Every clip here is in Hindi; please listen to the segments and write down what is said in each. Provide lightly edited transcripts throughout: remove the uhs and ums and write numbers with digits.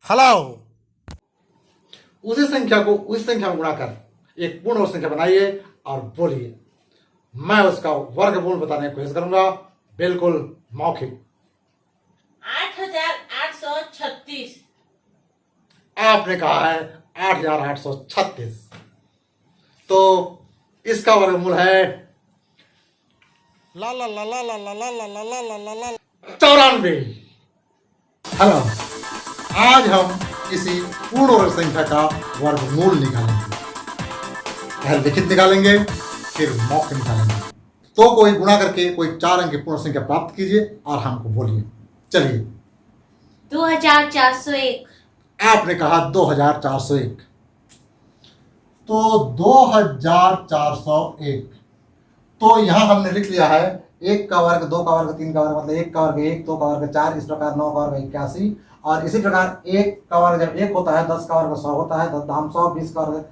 हेलो। उसी संख्या को उस संख्या में गुणा कर एक पूर्ण संख्या बनाइए और बोलिए। मैं उसका वर्गमूल बताने की कोशिश करूंगा, बिल्कुल मौखिक। 8836। आपने कहा है 8836, तो इसका वर्गमूल है ला ला ला ला ला ला ला ला ला ला ला ला ला 94। हेलो, आज हम किसी पूर्ण वर्ग संख्या का वर्गमूल निकालेंगे। पहले लिखित निकालेंगे, फिर मौखिक निकालेंगे। तो कोई गुणा करके कोई 4 अंक की पूर्ण संख्या प्राप्त कीजिए और हमको बोलिए। चलिए। 2401। आपने कहा 2401, तो 2401, तो यहां हमने लिख लिया है 1 का वर्ग, 2 का वर्ग, 3 का वर्ग, मतलब 1 का वर्ग 1, 2 का वर्ग 4, इस प्रकार 9 का वर्ग 81। और इसी प्रकार 1 का वर्ग जब 1 होता है, 10 का वर्ग 100 होता है, 10 दाम 100, 20 का वर्ग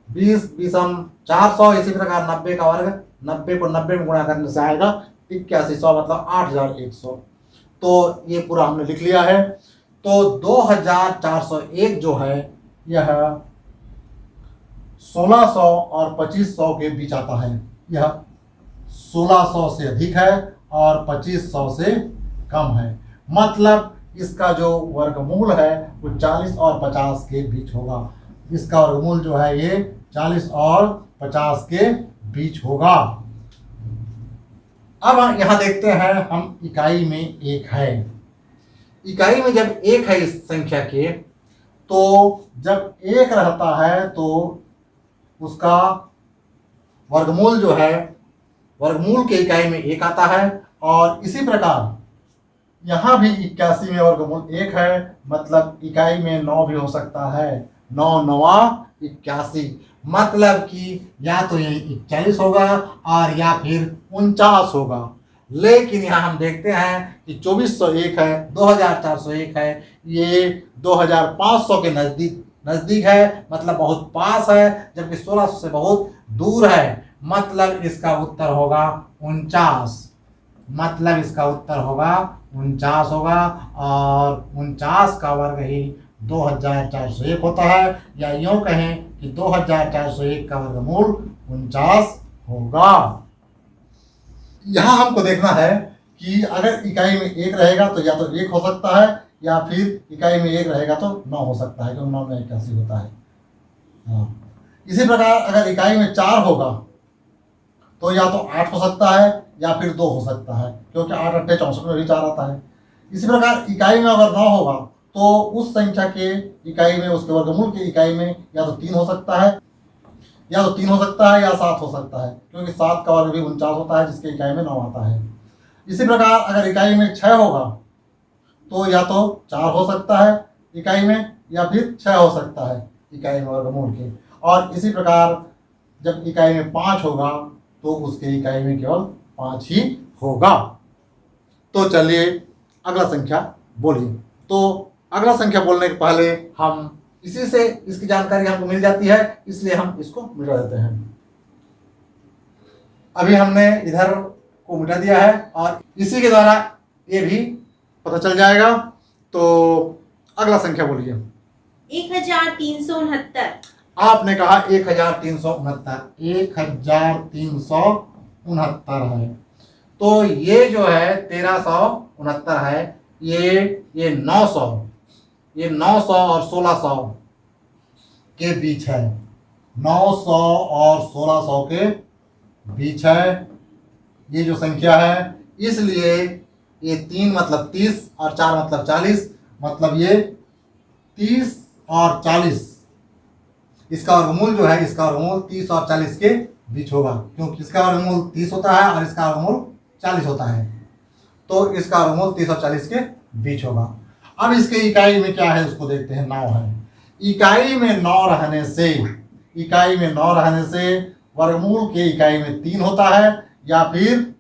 20, 20 400। इसी प्रकार 90 का वर्ग, 90 को 90 में गुणा करने से आएगा 8100, मतलब 8100। तो ये पूरा हमने लिख लिया है। तो 2401 जो है यह 1600 और 2500 के बीच आता है। यह 1600 से अधिक है और 2500 से कम है, मतलब इसका जो वर्गमूल है वो 40 और 50 के बीच होगा। इसका वर्गमूल जो है ये 40 और 50 के बीच होगा। अब यहाँ देखते हैं हम इकाई में एक है। इकाई में जब एक है इस संख्या के, तो जब एक रहता है तो उसका वर्गमूल जो है, वर्गमूल के इकाई में एक आता है। और इसी प्रकार यहाँ भी 81 में वर्गमूल 1 है, मतलब इकाई में 9 भी हो सकता है। 9 9 81, मतलब कि या तो ये 41 होगा और या फिर 49 होगा। लेकिन यहाँ हम देखते हैं कि 2401 है, 2401 है, ये 2500 के नजदीक है, मतलब बहुत पास है, जबकि 1600 से बहुत दूर है, मतलब इसका उत्तर होगा 49। मतलब इसका उत्तर होगा 49 होगा, और 49 का वर्ग ही 2401 होता है, या यूं कहें कि 2401 का वर्गमूल 49 होगा। यहां हमको देखना है कि अगर इकाई में 1 रहेगा तो या तो 1 हो सकता है, या फिर इकाई में 1 रहेगा तो 9 हो सकता है, क्योंकि 9 में 81 होता है। हाँ। इसी प्रकार अगर इकाई में 4 होगा तो या तो 8 हो सकता है या फिर 2 हो सकता है, क्योंकि 8 8 64 में भी 4 आता है। इसी प्रकार इकाई में अगर 9 होगा तो उस संख्या के इकाई में, उसके वर्गमूल की इकाई में या तो 3 हो सकता है, या तो 3 हो सकता है या 7 हो सकता है, क्योंकि 7 का वर्ग भी 49 होता है, जिसके इकाई में 9 आता है। इसी प्रकार अगर इकाई में 6 होगा तो या तो 4 हो सकता है इकाई में, या फिर 6 हो सकता है इकाई में वर्गमूल के। और इसी प्रकार जब इकाई में 5 होगा तो उसके इकाई में केवल 5 ही होगा। तो चलिए अगला संख्या बोलिए। तो अगला संख्या बोलने के पहले हम इसी से इसकी जानकारी हमको मिल जाती है, इसलिए हम इसको मिटा देते हैं। अभी हमने इधर को मिटा दिया है और इसी के द्वारा ये भी पता चल जाएगा। तो अगला संख्या बोलिए। 1369। आपने कहा 1369, 1369 है। तो ये जो है 1369 है, ये 900 और 1600 के बीच है। 900 और 1600 के बीच है ये जो संख्या है, इसलिए ये 3 मतलब 30 और 4 मतलब 40, मतलब ये 30 और 40, इसका वर्गमूल जो है, इसका वर्गमूल 30 और 40 के बीच होगा, क्योंकि इसका वर्गमूल 30 होता है और इसका वर्गमूल 40 होता है। तो इसका वर्गमूल 30 और 40 के बीच होगा। अब इसके इकाई में क्या है उसको देखते हैं। 9 है। इकाई में 9 रहने से, इकाई में 9 रहने से वर्गमूल के इकाई में 3 होता है, या फिर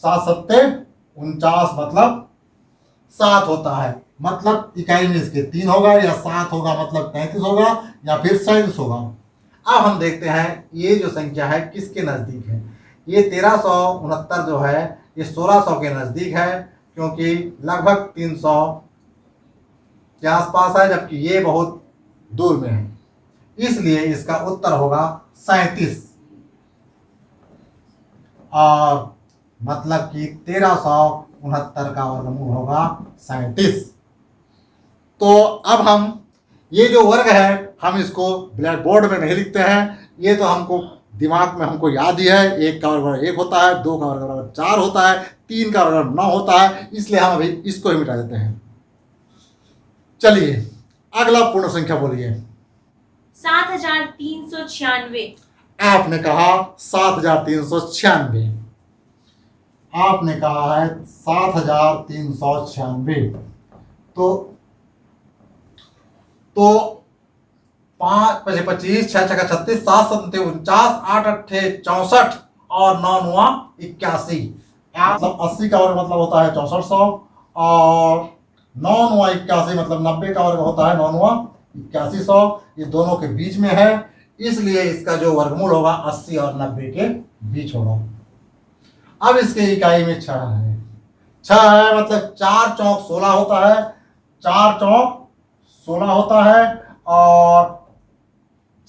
7 सत्ते 49, मतलब 7 होता है। मतलब इकाई में इसके 3 होगा, या 7 होगा, मतलब 33 होगा, या फिर 37 होगा। अब हम देखते हैं ये जो संख्या है किसके नज़दीक है। ये 1369 जो है ये 1600 के नज़दीक है, क्योंकि लगभग 300 के आसपास है, जबकि ये बहुत दूर में है, इसलिए इसका उत्तर होगा 37। और मतलब कि 1369 का वर्गमूल होगा 37। तो अब हम ये जो वर्ग है हम इसको ब्लैक बोर्ड में नहीं लिखते हैं, ये तो हमको दिमाग में हमको याद ही है। 1 का वर्ग बराबर 1 होता है, 2 का वर्ग बराबर 4 होता है, 3 का वर्ग बराबर 9 होता है, इसलिए हम अभी इसको ही मिटा देते हैं। चलिए अगला पूर्ण संख्या बोलिए। 7396। आपने कहा 7396। आपने कहा है 7396। तो 5 5 25 6 6 36 7 7 49 8 8 64 और 9 9 81। मतलब 80 का वर्ग मतलब होता है 6400 और 9 9 81 मतलब 90 का वर्ग होता है 9 9 8100। ये दोनों के बीच में है, इसलिए इसका जो वर्गमूल होगा 80 और 90 के बीच होगा। अब इसके इकाई में 6 है। 6 है मतलब 4 चौक 16 होता है, 4 चौक 16 होता है और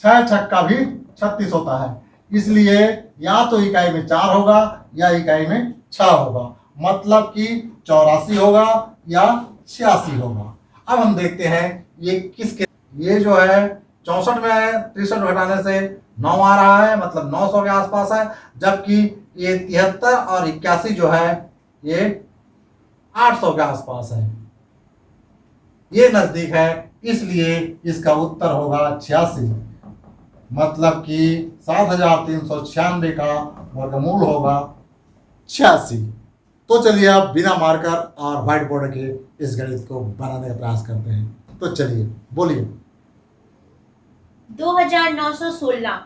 6 छक्का भी 36 होता है, इसलिए या तो इकाई में 4 होगा या इकाई में 6 होगा, मतलब कि 84 होगा या 86 होगा। अब हम देखते हैं ये किसके, ये जो है 64 में है, 63 घटाने से 9 आ रहा है, मतलब 900 के आसपास है, जबकि ये 73 और 81 जो है ये 800 के आसपास है, ये नजदीक है, इसलिए इसका उत्तर होगा 86। मतलब कि 7396 का वर्गमूल होगा 86। तो चलिए अब बिना मार्कर और व्हाइट बोर्ड के इस गणित को बनाने का प्रयास करते हैं। तो चलिए बोलिए। 2916।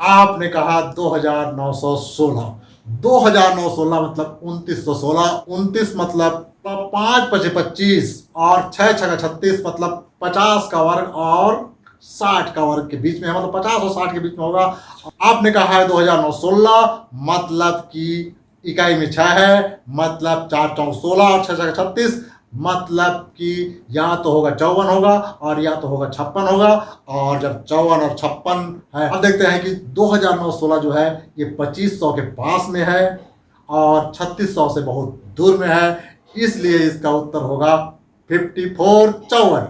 आपने कहा 2916। 2916 मतलब 2916। 29 मतलब 5 5 25 और 6 6 36 मतलब 50 का वर्ग और 60 का वर्ग के बीच में है, मतलब 50 और 60 के बीच में होगा। आपने कहा है 2916 मतलब कि इकाई में 6 है, मतलब 4 चौक 16 और 6 6 36, मतलब कि या तो होगा 54 होगा और या तो होगा 56 होगा। और जब 54 और 56 है, अब देखते हैं कि 2916 जो है ये 2500 के पास में है और 3600 से बहुत दूर में है, इसलिए इसका उत्तर होगा 54 54।